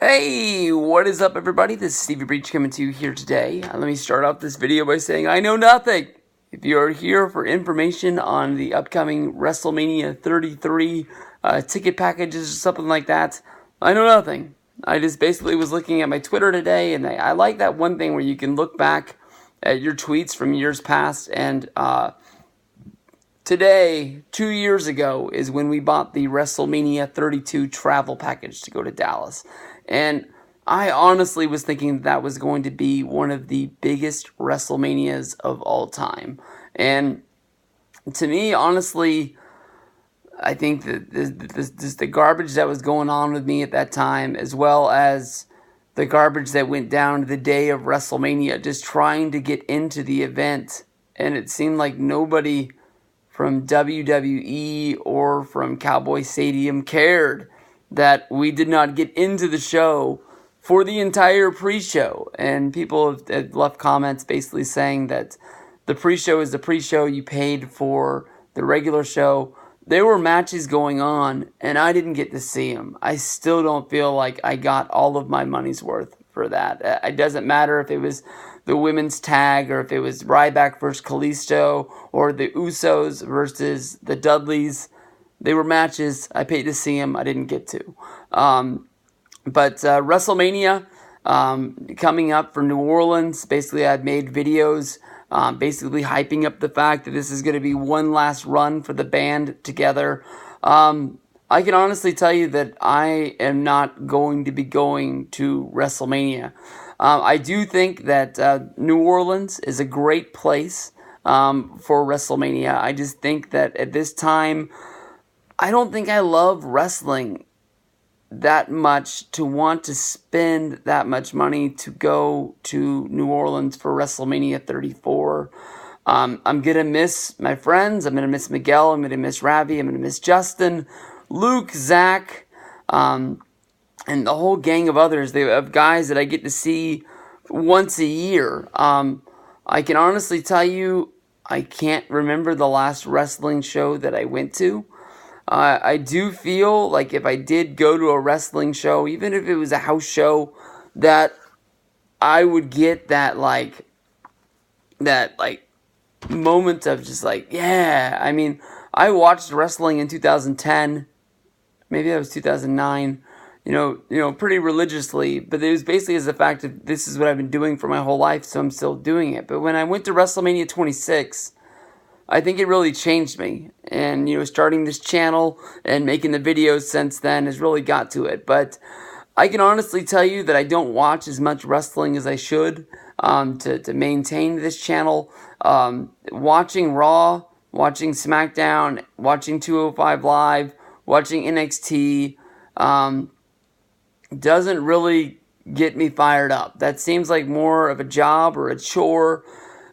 Hey, what is up, everybody? This is Stevie Breach coming to you here today. Let me start off this video by saying I know nothing. If you are here for information on the upcoming Wrestlemania 33 ticket packages or something like that, I know nothing. I just basically was looking at my Twitter today, and I like that one thing where you can look back at your tweets from years past, and today, 2 years ago, is when we bought the WrestleMania 32 travel package to go to Dallas. And I honestly was thinking that was going to be one of the biggest WrestleManias of all time. And to me, honestly, I think that the garbage that was going on with me at that time, as well as the garbage that went down the day of WrestleMania, just trying to get into the event. And it seemed like nobody from WWE or from Cowboy Stadium cared that we did not get into the show for the entire pre-show. And people have left comments basically saying that the pre-show is the pre-show, you paid for the regular show. There were matches going on, and I didn't get to see them. I still don't feel like I got all of my money's worth for that. It doesn't matter if it was the women's tag, or if it was Ryback versus Kalisto, or the Usos versus the Dudleys. They were matches. I paid to see them. I didn't get to. But WrestleMania coming up for New Orleans. Basically, I've made videos basically hyping up the fact that this is going to be one last run for the band together. I can honestly tell you that I am not going to be going to WrestleMania. I do think that New Orleans is a great place for WrestleMania. I just think that at this time, I don't think I love wrestling that much to want to spend that much money to go to New Orleans for WrestleMania 34. I'm going to miss my friends. I'm going to miss Miguel. I'm going to miss Ravi. I'm going to miss Justin, Luke, Zach, and the whole gang of others. They have guys that I get to see once a year. I can honestly tell you, I can't remember the last wrestling show that I went to. I do feel like if I did go to a wrestling show, even if it was a house show, that I would get that moment of just like, yeah. I mean, I watched wrestling in 2010, maybe that was 2009, pretty religiously, but it was basically as the fact that this is what I've been doing for my whole life, so I'm still doing it. But when I went to WrestleMania 26, I think it really changed me. And, starting this channel and making the videos since then has really got to it. But I can honestly tell you that I don't watch as much wrestling as I should to maintain this channel. Watching Raw, watching SmackDown, watching 205 Live, watching NXT doesn't really get me fired up. That seems like more of a job or a chore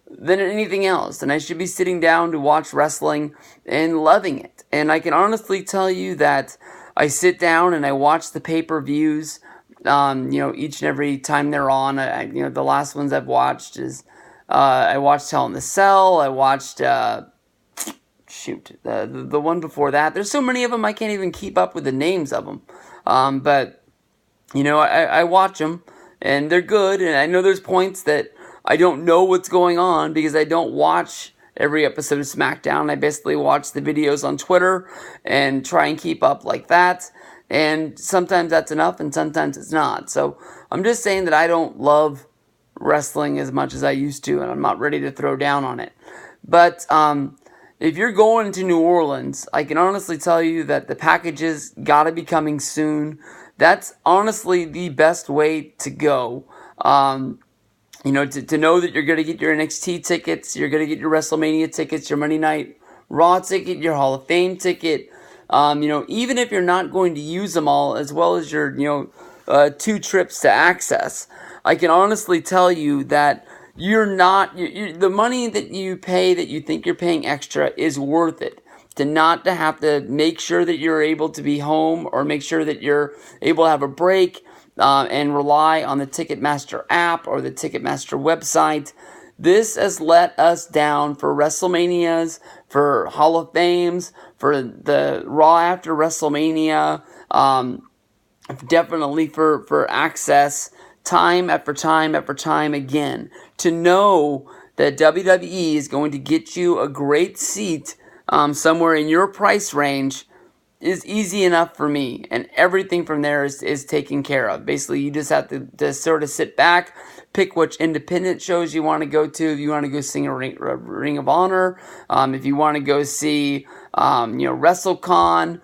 than anything else, and I should be sitting down to watch wrestling and loving it. And I can honestly tell you that I sit down and I watch the pay-per-views, each and every time they're on. The last ones I've watched is I watched Hell in the Cell. I watched the one before that. There's so many of them I can't even keep up with the names of them. But I watch them and they're good. And I know there's points that I don't know what's going on because I don't watch every episode of SmackDown. I basically watch the videos on Twitter and try and keep up like that. And sometimes that's enough and sometimes it's not. So I'm just saying that I don't love wrestling as much as I used to, and I'm not ready to throw down on it. But if you're going to New Orleans, I can honestly tell you that the packages got to be coming soon. That's honestly the best way to go. To know that you're going to get your NXT tickets, you're going to get your WrestleMania tickets, your Monday Night Raw ticket, your Hall of Fame ticket, even if you're not going to use them all, as well as your, 2 trips to Access, I can honestly tell you that the money that you pay, that you think you're paying extra, is worth it. To have to make sure that you're able to be home, or make sure that you're able to have a break, and rely on the Ticketmaster app or the Ticketmaster website. This has let us down for WrestleManias, for Hall of Fames, for the Raw after WrestleMania. definitely for access time after time after time again. To know that WWE is going to get you a great seat somewhere in your price range is easy enough for me, and everything from there is taken care of. Basically, you just have to sort of sit back, pick which independent shows you want to go to. If you want to go sing a Ring of Honor, if you want to go see, WrestleCon,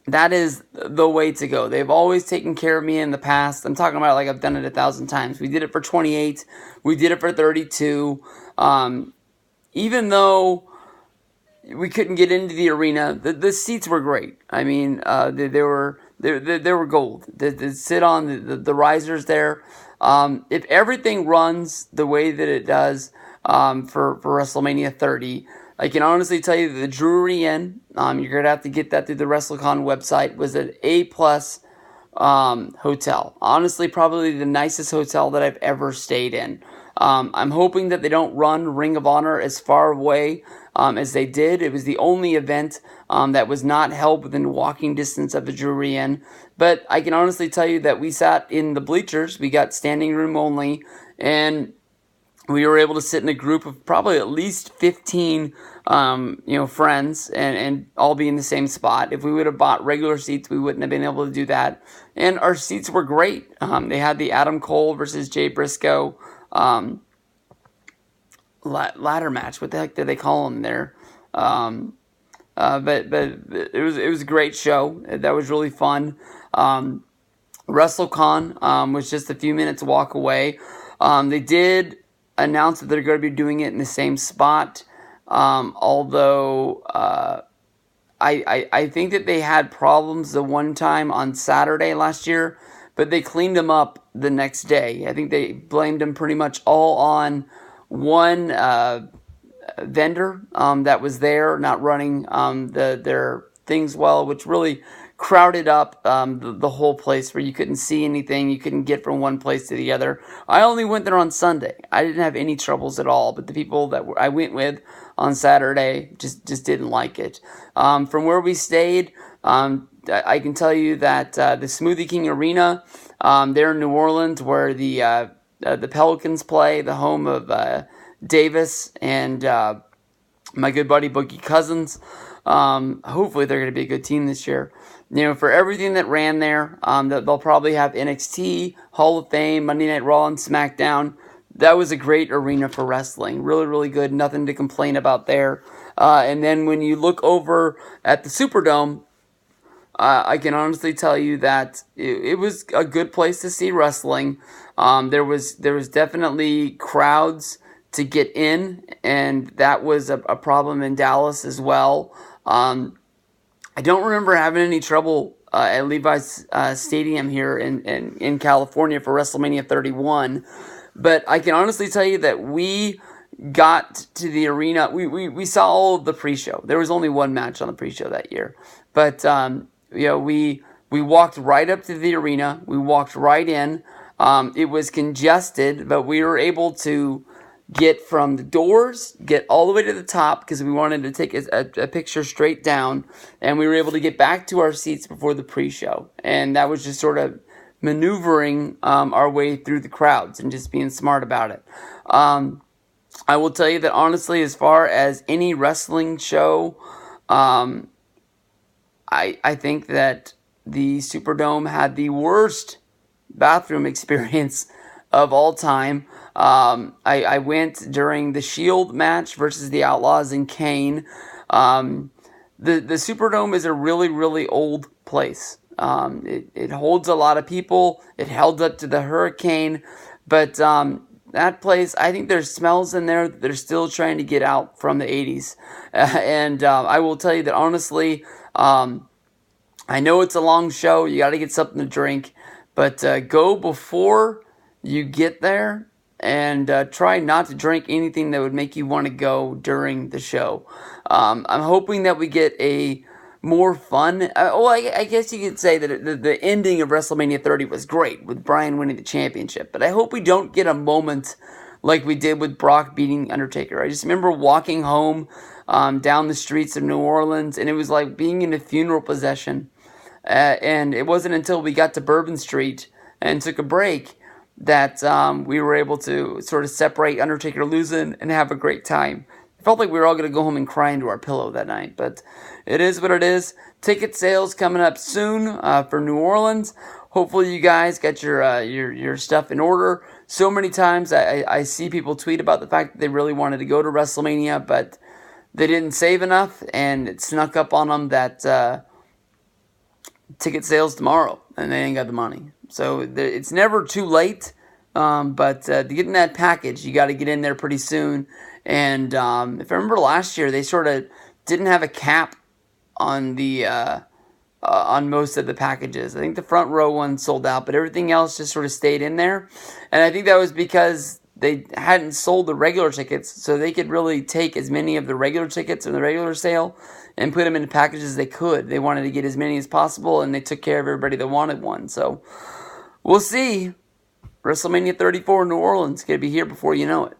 that is the way to go. They've always taken care of me in the past. I'm talking about it like I've done it 1,000 times. We did it for 28. We did it for 32. Even though we couldn't get into the arena, the seats were great. I mean, they were gold. To sit on the risers there. If everything runs the way that it does for WrestleMania 30, I can honestly tell you that the Drury Inn, you're going to have to get that through the WrestleCon website, was an A-plus hotel. Honestly, probably the nicest hotel that I've ever stayed in. I'm hoping that they don't run Ring of Honor as far away as they did. It was the only event that was not held within walking distance of the Drury Inn. But I can honestly tell you that we sat in the bleachers. We got standing room only, and we were able to sit in a group of probably at least 15, friends, and all be in the same spot. If we would have bought regular seats, we wouldn't have been able to do that. And our seats were great. They had the Adam Cole versus Jay Briscoe ladder match. What the heck did they call them there? But it was a great show. That was really fun. WrestleCon was just a few minutes walk away. They did announce that they're going to be doing it in the same spot. Although I think that they had problems the one time on Saturday last year, but they cleaned them up the next day. I think they blamed them pretty much all on one vendor that was there not running their things well, which really crowded up the whole place where you couldn't see anything. You couldn't get from one place to the other. I only went there on Sunday. I didn't have any troubles at all, but the people that I went with on Saturday just didn't like it. From where we stayed, I can tell you that the Smoothie King Arena there in New Orleans, where the Pelicans play, the home of Davis and my good buddy Boogie Cousins. Hopefully they're going to be a good team this year. For everything that ran there, they'll probably have NXT, Hall of Fame, Monday Night Raw, and SmackDown. That was a great arena for wrestling. Really, really good. Nothing to complain about there. And then when you look over at the Superdome, I can honestly tell you that it was a good place to see wrestling. There was definitely crowds to get in, and that was a problem in Dallas as well. I don't remember having any trouble at Levi's Stadium here in California for WrestleMania 31, but I can honestly tell you that we got to the arena. We saw all of the pre-show. There was only one match on the pre-show that year, but we walked right up to the arena. We walked right in. It was congested, but we were able to get from the doors, get all the way to the top, because we wanted to take a picture straight down, and we were able to get back to our seats before the pre-show. And that was just sort of maneuvering our way through the crowds and just being smart about it. I will tell you that honestly, as far as any wrestling show, I think that the Superdome had the worst bathroom experience of all time. I went during the Shield match versus the Outlaws and Kane. The Superdome is a really, really old place. It holds a lot of people. It held up to the hurricane. But that place, I think there's smells in there that they're still trying to get out from the 80s. And I will tell you that honestly, I know it's a long show. You got to get something to drink. But go before you get there, and try not to drink anything that would make you want to go during the show. I'm hoping that we get a more fun... I guess you could say that the ending of WrestleMania 30 was great, with Bryan winning the championship. But I hope we don't get a moment like we did with Brock beating Undertaker. I just remember walking home down the streets of New Orleans, and it was like being in a funeral procession. And it wasn't until we got to Bourbon Street and took a break that we were able to sort of separate Undertaker losing and have a great time. It felt like we were all going to go home and cry into our pillow that night, but it is what it is. Ticket sales coming up soon for New Orleans. Hopefully you guys get your stuff in order. So many times I see people tweet about the fact that they really wanted to go to WrestleMania, but they didn't save enough, and it snuck up on them that ticket sales tomorrow, and they ain't got the money. So it's never too late, but to get in that package, you got to get in there pretty soon. And if I remember last year, they sort of didn't have a cap on the on most of the packages. I think the front row one sold out, but everything else just sort of stayed in there. And I think that was because they hadn't sold the regular tickets, so they could really take as many of the regular tickets in the regular sale and put them in the packages as they could. They wanted to get as many as possible, and they took care of everybody that wanted one. So we'll see. WrestleMania 34 in New Orleans. Going to be here before you know it.